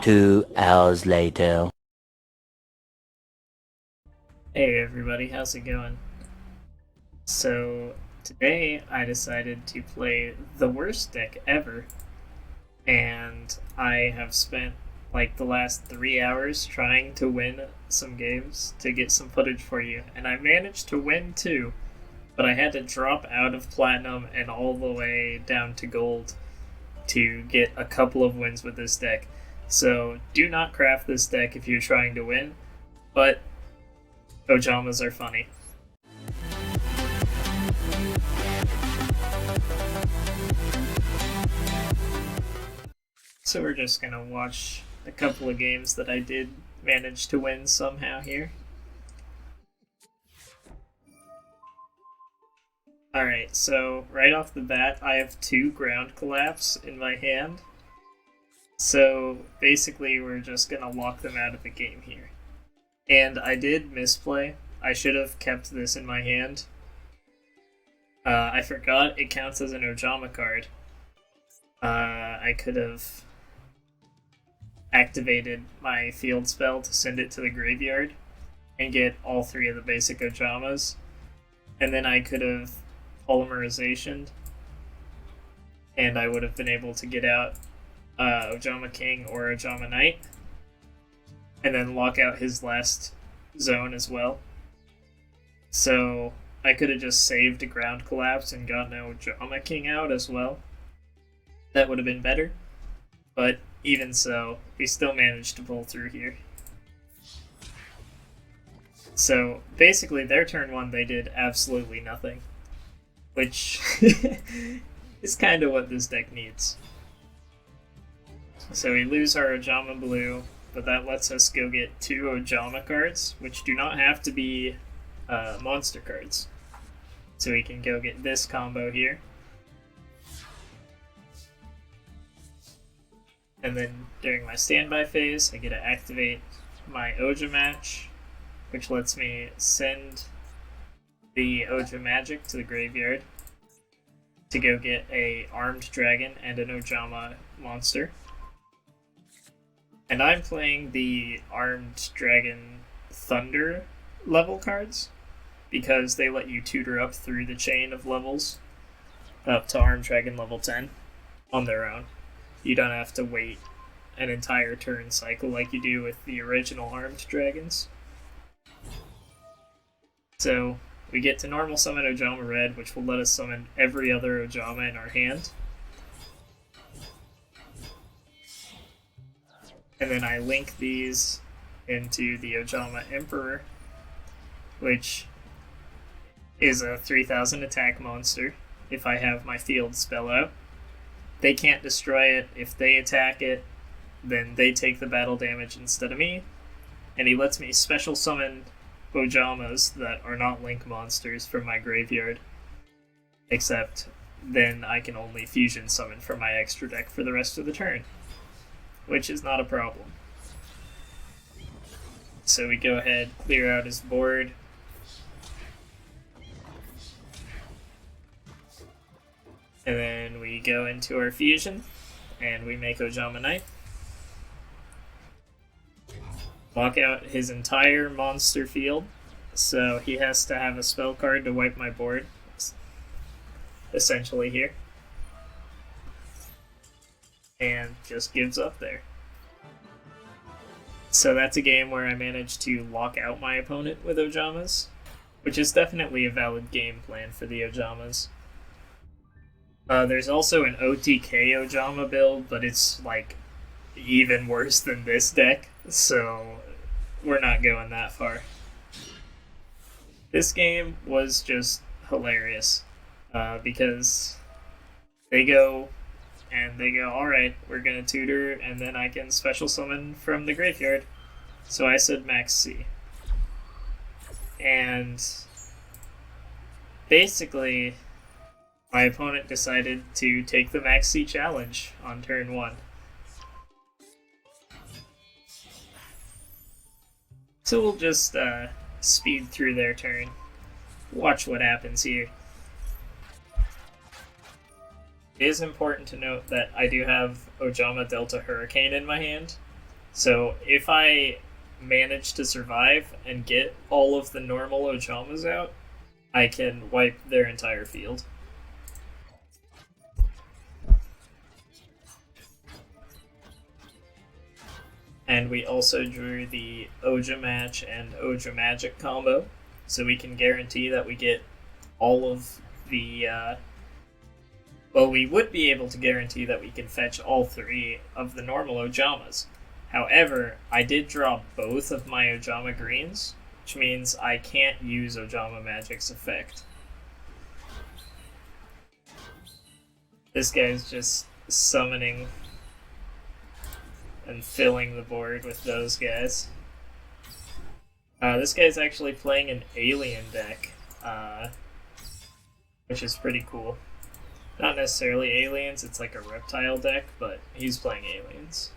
2 hours later. Hey everybody, how's it going? So, today I decided to play the worst deck ever, and I have spent like the last 3 hours trying to win some games to get some footage for you, and I managed to win two, but I had to drop out of platinum and all the way down to gold to get a couple of wins with this deck. So, do not craft this deck if you're trying to win, but Ojamas are funny. So we're just gonna watch a couple of games that I did manage to win somehow here. Alright, so right off the bat, I have two ground collapse in my hand. So basically, we're just gonna lock them out of the game here. And I did misplay. I should have kept this in my hand. I forgot it counts as an Ojama card. I could have activated my field spell to send it to the graveyard and get all three of the basic Ojamas. And then I could have polymerizationed, and I would have been able to get out Ojama King or Ojama Knight, and then lock out his last zone as well. So I could have just saved a ground collapse and gotten Ojama King out as well. That would have been better, but even so, we still managed to pull through here. So basically, their turn one, they did absolutely nothing, which is kind of what this deck needs. So we lose our Ojama Blue, but that lets us go get two Ojama cards, which do not have to be monster cards. So we can go get this combo here. And then during my standby phase, I get to activate my Oja match, which lets me send the Oja magic to the graveyard to go get a armed dragon and an Ojama monster. And I'm playing the armed dragon thunder level cards because they let you tutor up through the chain of levels up to armed dragon level 10 on their own. You don't have to wait an entire turn cycle like you do with the original armed dragons. So we get to normal summon Ojama Red, which will let us summon every other Ojama in our hand. And then I link these into the Ojama Emperor, which is a 3000 attack monster if I have my field spell out. They can't destroy it. If they attack it, then they take the battle damage instead of me. And he lets me special summon Ojamas that are not link monsters from my graveyard. Except then I can only fusion summon from my extra deck for the rest of the turn, which is not a problem. So we go ahead, clear out his board. And then we go into our fusion, and we make Ojama Knight. Lock out his entire monster field, so he has to have a spell card to wipe my board, essentially here. And just gives up there. So that's a game where I managed to lock out my opponent with Ojamas, which is definitely a valid game plan for the Ojamas. There's also an OTK Ojama build, but it's like even worse than this deck, so we're not going that far. This game was just hilarious because they go, alright, we're gonna tutor, and then I can special summon from the graveyard. So I said max C. And basically, my opponent decided to take the max C challenge on turn 1. So we'll just speed through their turn. Watch what happens here. It is important to note that I do have Ojama Delta Hurricane in my hand, So if I manage to survive and get all of the normal Ojamas out, I can wipe their entire field. And we also drew the Oja Match and Oja Magic combo, so we can guarantee that we get all of the. Well, we would be able to guarantee that we can fetch all three of the normal Ojamas. However, I did draw both of my Ojama greens, which means I can't use Ojama Magic's effect. This guy's just summoning and filling the board with those guys. This guy's actually playing an alien deck, which is pretty cool. Not necessarily aliens, it's like a reptile deck, but he's playing aliens.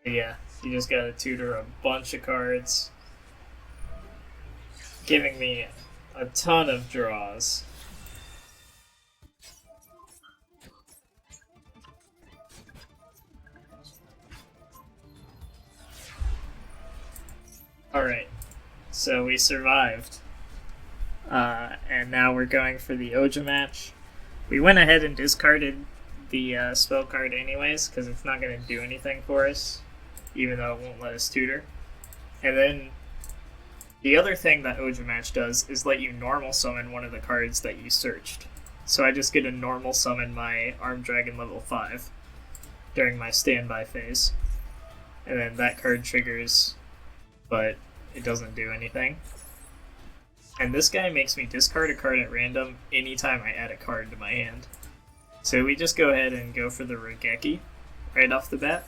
But yeah, you just gotta tutor a bunch of cards, giving me a ton of draws. Alright, so we survived. And now we're going for the Oja match. We went ahead and discarded the spell card anyways, because it's not going to do anything for us, even though it won't let us tutor. And then the other thing that Oja match does is let you normal summon one of the cards that you searched. So I just get to normal summon my Armed Dragon level 5 during my standby phase. And then that card triggers, but it doesn't do anything. And this guy makes me discard a card at random anytime I add a card to my hand. So we just go ahead and go for the Regeki right off the bat.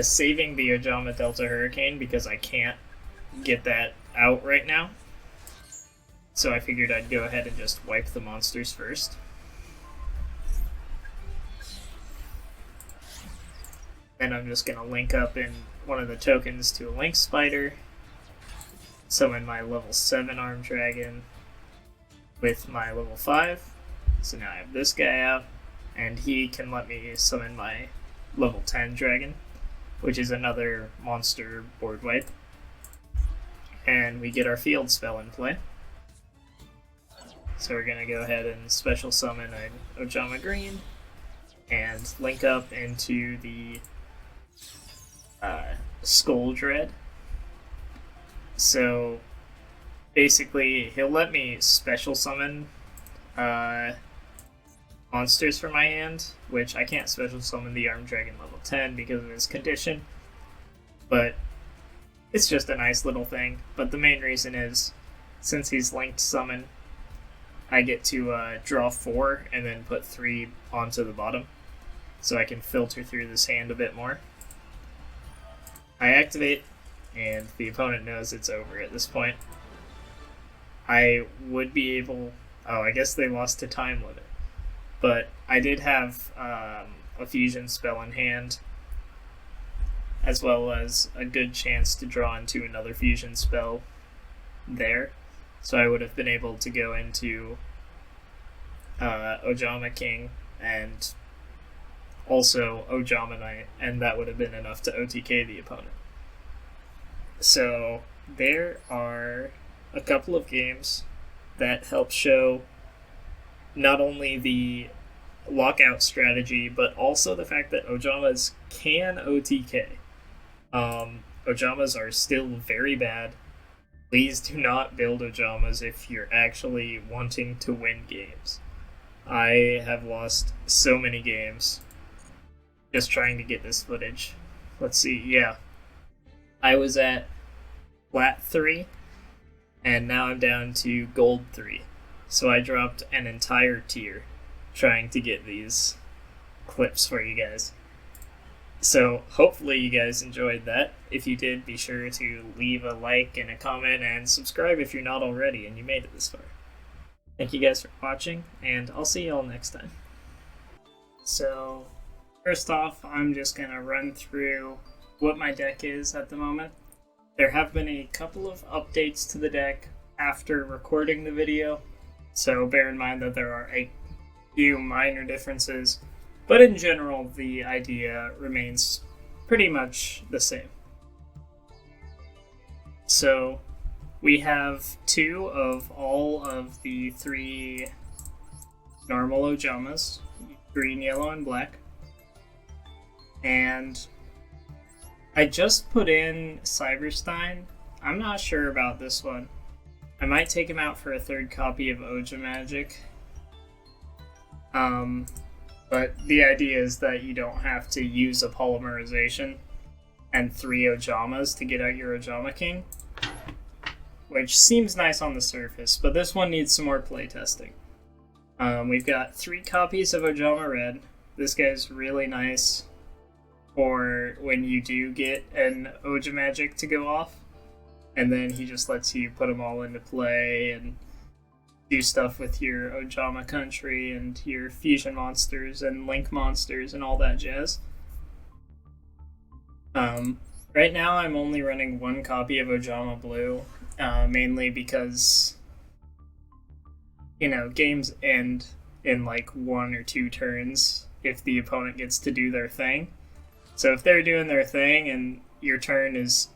Saving the Ojama Delta Hurricane because I can't get that out right now. So I figured I'd go ahead and just wipe the monsters first. Then I'm just going to link up in one of the tokens to a Link Spider. Summon my level 7 Armed Dragon with my level 5. So now I have this guy out, and he can let me summon my level 10 Dragon, which is another monster board wipe. And we get our field spell in play. So we're going to go ahead and special summon an Ojama Green and link up into the Skull Dread. So basically, he'll let me special summon monsters from my hand, which I can't special summon the Armed Dragon level 10 because of his condition. But it's just a nice little thing. But the main reason is, since he's linked summon, I get to draw 4 and then put 3 onto the bottom. So I can filter through this hand a bit more. I activate, and the opponent knows it's over at this point. I would be able... Oh, I guess they lost to time limit. But I did have a fusion spell in hand, as well as a good chance to draw into another fusion spell there. So I would have been able to go into Ojama King and also Ojama Knight, and that would have been enough to OTK the opponent. So there are a couple of games that help show not only the lockout strategy, but also the fact that Ojamas can OTK. Ojamas are still very bad. Please do not build Ojamas if you're actually wanting to win games. I have lost so many games just trying to get this footage. Let's see, yeah. I was at flat 3, and now I'm down to gold 3. So I dropped an entire tier trying to get these clips for you guys. So hopefully you guys enjoyed that. If you did, be sure to leave a like and a comment and subscribe if you're not already and you made it this far. Thank you guys for watching, and I'll see you all next time. So first off, I'm just going to run through what my deck is at the moment. There have been a couple of updates to the deck after recording the video, so bear in mind that there are a few minor differences. But in general, the idea remains pretty much the same. So we have 2 of all of the 3 normal Ojamas, green, yellow, and black. And I just put in Cyberstein. I'm not sure about this one. I might take him out for a 3rd copy of Oja Magic. But the idea is that you don't have to use a polymerization and 3 Ojamas to get out your Ojama King, which seems nice on the surface, but this one needs some more playtesting. We've got 3 copies of Ojama Red. This guy's really nice for when you do get an Oja Magic to go off, and then he just lets you put them all into play and do stuff with your Ojama Country and your fusion monsters and link monsters and all that jazz. Right now I'm only running 1 copy of Ojama Blue, mainly because, games end in like 1 or 2 turns if the opponent gets to do their thing. So if they're doing their thing and your turn is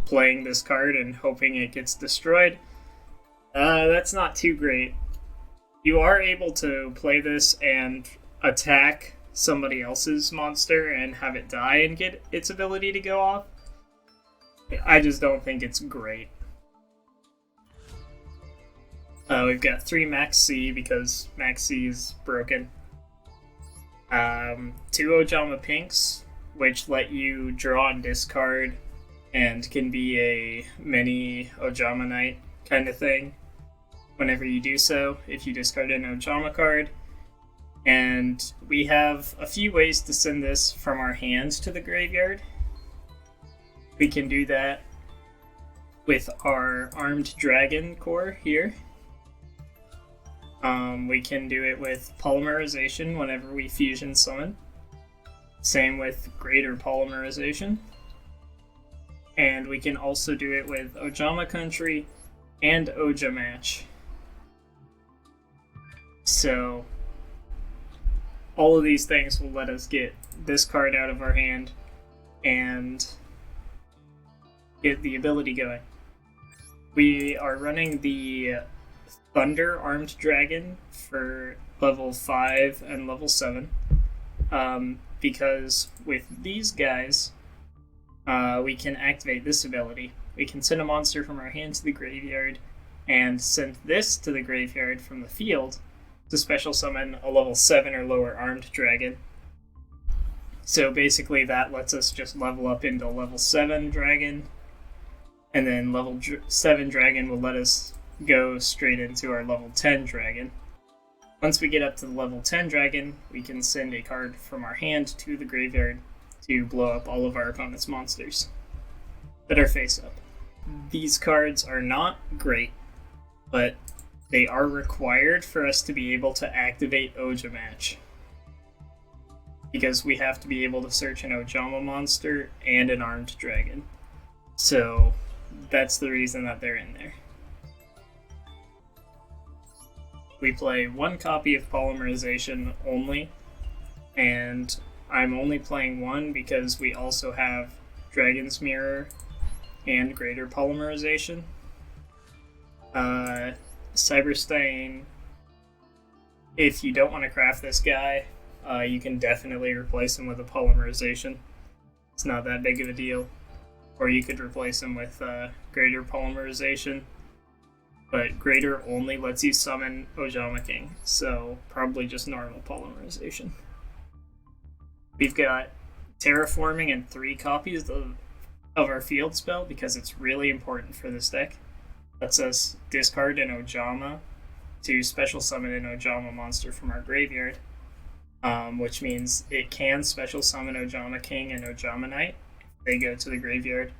playing this card and hoping it gets destroyed, that's not too great. You are able to play this and attack somebody else's monster and have it die and get its ability to go off. I just don't think it's great. We've got 3 Max C because Max C is broken. 2 Ojama Pinks, which let you draw and discard and can be a mini Ojama Knight kind of thing whenever you do so, if you discard an Ojama card. And we have a few ways to send this from our hands to the graveyard. We can do that with our Armed Dragon core here. We can do it with Polymerization whenever we fusion summon. Same with Greater Polymerization. And we can also do it with Ojama Country and Oja Match. So all of these things will let us get this card out of our hand and get the ability going. We are running the Thunder Armed Dragon for level 5 and level 7 because with these guys we can activate this ability. We can send a monster from our hand to the graveyard and send this to the graveyard from the field to special summon a level 7 or lower Armed Dragon. So basically that lets us just level up into level 7 Dragon, and then level 7 Dragon will let us go straight into our level 10 Dragon. Once we get up to the level 10 Dragon, we can send a card from our hand to the graveyard to blow up all of our opponent's monsters that are face up. These cards are not great, but they are required for us to be able to activate Oja Match, because we have to be able to search an Ojama monster and an Armed Dragon. So that's the reason that they're in there. We play 1 copy of Polymerization only, and I'm only playing 1 because we also have Dragon's Mirror and Greater Polymerization. Cyberstain, if you don't want to craft this guy, you can definitely replace him with a Polymerization. It's not that big of a deal. Or you could replace him with Greater Polymerization. But Greater only lets you summon Ojama King, so probably just normal Polymerization. We've got Terraforming and 3 copies of our field spell because it's really important for this deck. Lets us discard an Ojama to special summon an Ojama monster from our graveyard, which means it can special summon Ojama King and Ojama Knight if they go to the graveyard,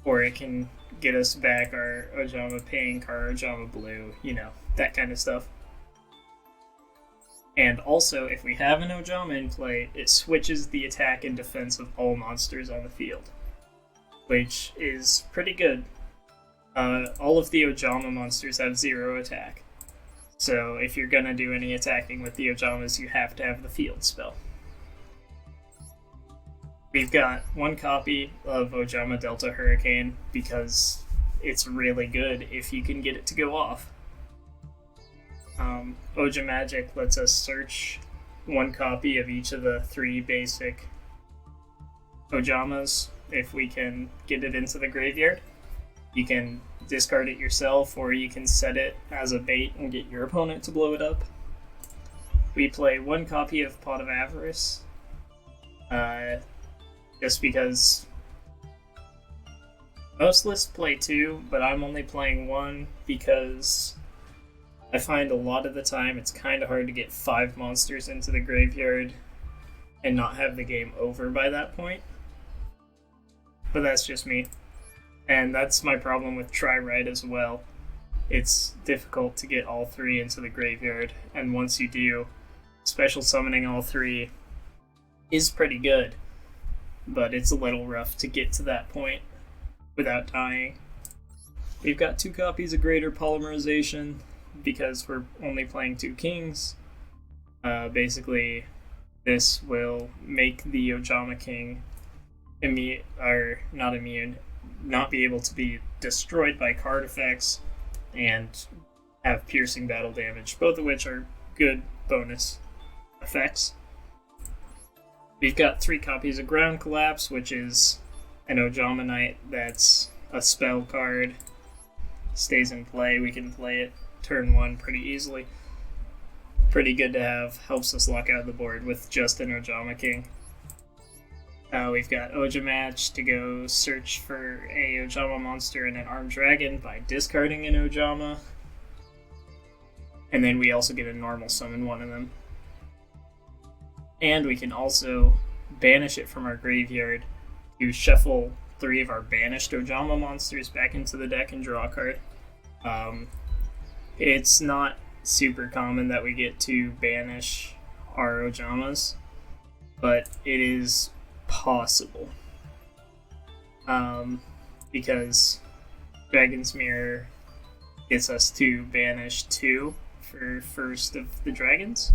or it can get us back our Ojama Pink, our Ojama Blue, that kind of stuff. And also, if we have an Ojama in play, it switches the attack and defense of all monsters on the field, which is pretty good. All of the Ojama monsters have 0 attack, so if you're gonna do any attacking with the Ojamas, you have to have the field spell. We've got one copy of Ojama Delta Hurricane because it's really good if you can get it to go off. Oja Magic lets us search one copy of each of the 3 basic Ojamas if we can get it into the graveyard. You can discard it yourself, or you can set it as a bait and get your opponent to blow it up. We play one copy of Pot of Avarice, just because most lists play 2, but I'm only playing 1 because I find a lot of the time it's kind of hard to get 5 monsters into the graveyard and not have the game over by that point. But that's just me. And that's my problem with Tri-Rite as well. It's difficult to get all 3 into the graveyard, and once you do, special summoning all 3 is pretty good, but it's a little rough to get to that point without dying. We've got 2 copies of Greater Polymerization because we're only playing 2 kings. Basically, this will make the Ojama King not be able to be destroyed by card effects and have piercing battle damage, both of which are good bonus effects. We've got 3 copies of Ground Collapse, which is an Ojama Knight that's a spell card. Stays in play, we can play it turn 1 pretty easily. Pretty good to have, helps us lock out the board with just an Ojama King. We've got Oja Match to go search for a Ojama monster and an armed dragon by discarding an Ojama. And then we also get a normal summon one of them. And we can also banish it from our graveyard to shuffle 3 of our banished Ojama monsters back into the deck and draw a card. It's not super common that we get to banish our Ojamas, but it is possible. Because Dragon's Mirror gets us to banish 2 for first of the dragons.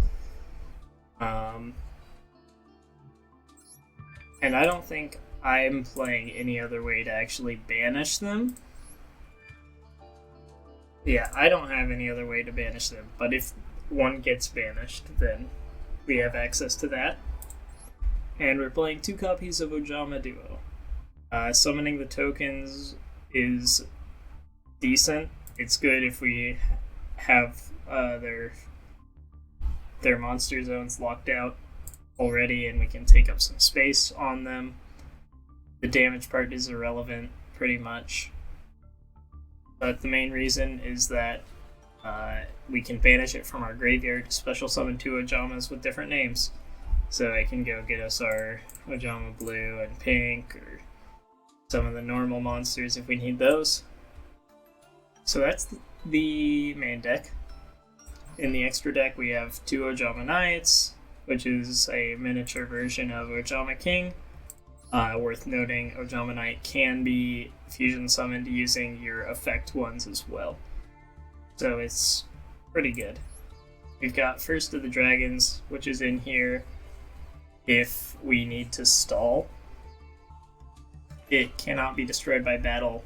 And I don't think I'm playing any other way to actually banish them. Yeah, I don't have any other way to banish them, but if one gets banished, then we have access to that. And we're playing 2 copies of Ojamas Duel. Summoning the tokens is decent. It's good if we have their monster zones locked out already and we can take up some space on them. The damage part is irrelevant, pretty much. But the main reason is that we can banish it from our graveyard to special summon 2 Ojamas with different names. So it can go get us our Ojama Blue and Pink, or some of the normal monsters if we need those. So that's the main deck. In the extra deck we have 2 Ojama Knights, which is a miniature version of Ojama King. Worth noting, Ojama Knight can be fusion summoned using your effect ones as well. So it's pretty good. We've got First of the Dragons, which is in here if we need to stall. It cannot be destroyed by battle,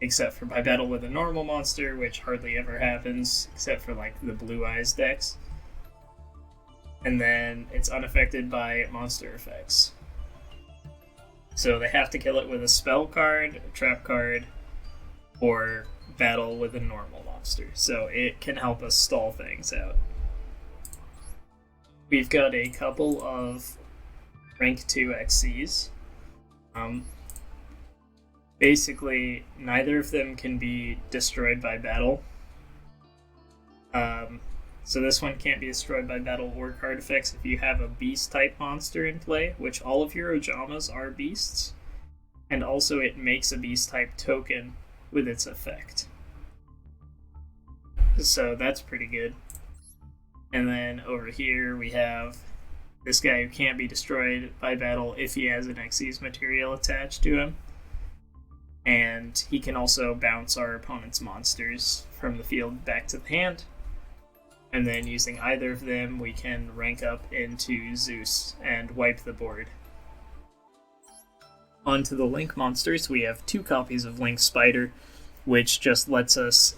except for by battle with a normal monster, which hardly ever happens, except for like the Blue Eyes decks. And then it's unaffected by monster effects. So they have to kill it with a spell card, a trap card, or battle with a normal monster. So it can help us stall things out. We've got a couple of rank 2 XCs. Basically, neither of them can be destroyed by battle. So this one can't be destroyed by battle or card effects if you have a beast-type monster in play, which all of your Ojamas are beasts, and also it makes a beast-type token with its effect. So that's pretty good. And then over here we have this guy who can't be destroyed by battle if he has an Xyz material attached to him. And he can also bounce our opponent's monsters from the field back to the hand. And then using either of them, we can rank up into Zeus and wipe the board. Onto the Link monsters, we have 2 copies of Link Spider, which just lets us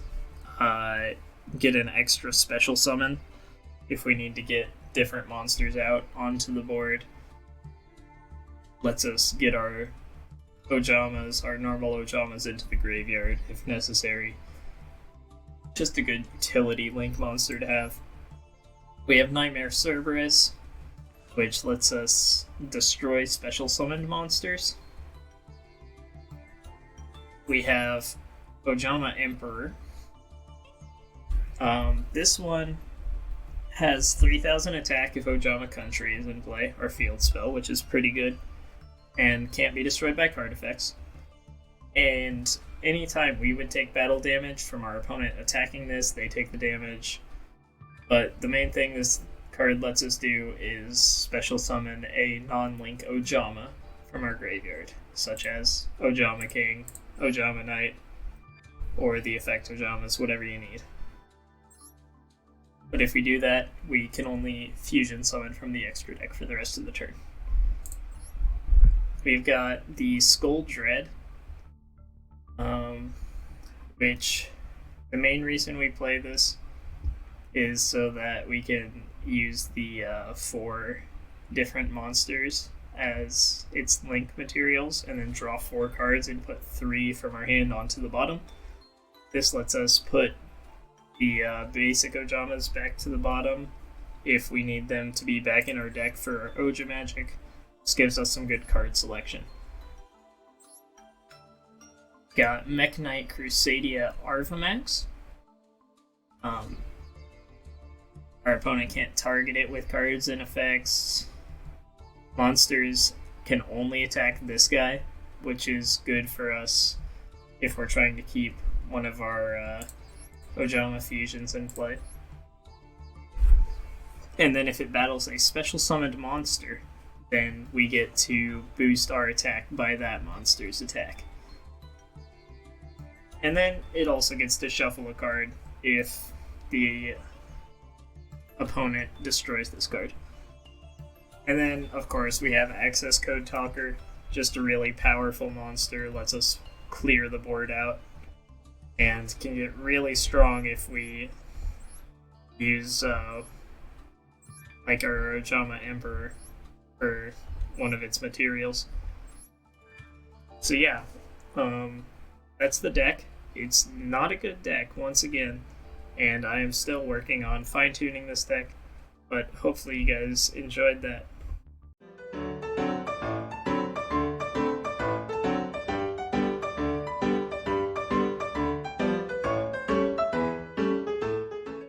get an extra special summon if we need to get different monsters out onto the board. Lets us get our Ojamas, our normal Ojamas, into the graveyard if necessary. Just a good utility Link monster to have. We have Nightmare Cerberus, which lets us destroy special summoned monsters. We have Ojama Emperor. This one has 3000 attack if Ojama Country is in play, or field spell, which is pretty good, and can't be destroyed by card effects. And anytime we would take battle damage from our opponent attacking this, they take the damage. But the main thing this card lets us do is special summon a non-link Ojama from our graveyard, such as Ojama King, Ojama Knight, or the effect Ojamas, whatever you need. But if we do that, we can only fusion summon from the extra deck for the rest of the turn. We've got the Skull Dread, which the main reason we play this is so that we can use the 4 different monsters as its link materials and then draw 4 cards and put 3 from our hand onto the bottom. This lets us put the basic Ojamas back to the bottom if we need them to be back in our deck for our Oja magic. This gives us some good card selection. Got Mech Knight Crusadia Arvamax. Our opponent can't target it with cards and effects. Monsters can only attack this guy, which is good for us if we're trying to keep one of our Ojama fusions in play. And then if it battles a special summoned monster, then we get to boost our attack by that monster's attack. And then it also gets to shuffle a card if the opponent destroys this card. And then, of course, we have Access Code Talker, just a really powerful monster, lets us clear the board out, and can get really strong if we use like our Ojama Emperor for one of its materials. So yeah, that's the deck. It's not a good deck, once again, and I am still working on fine-tuning this deck, but hopefully you guys enjoyed that.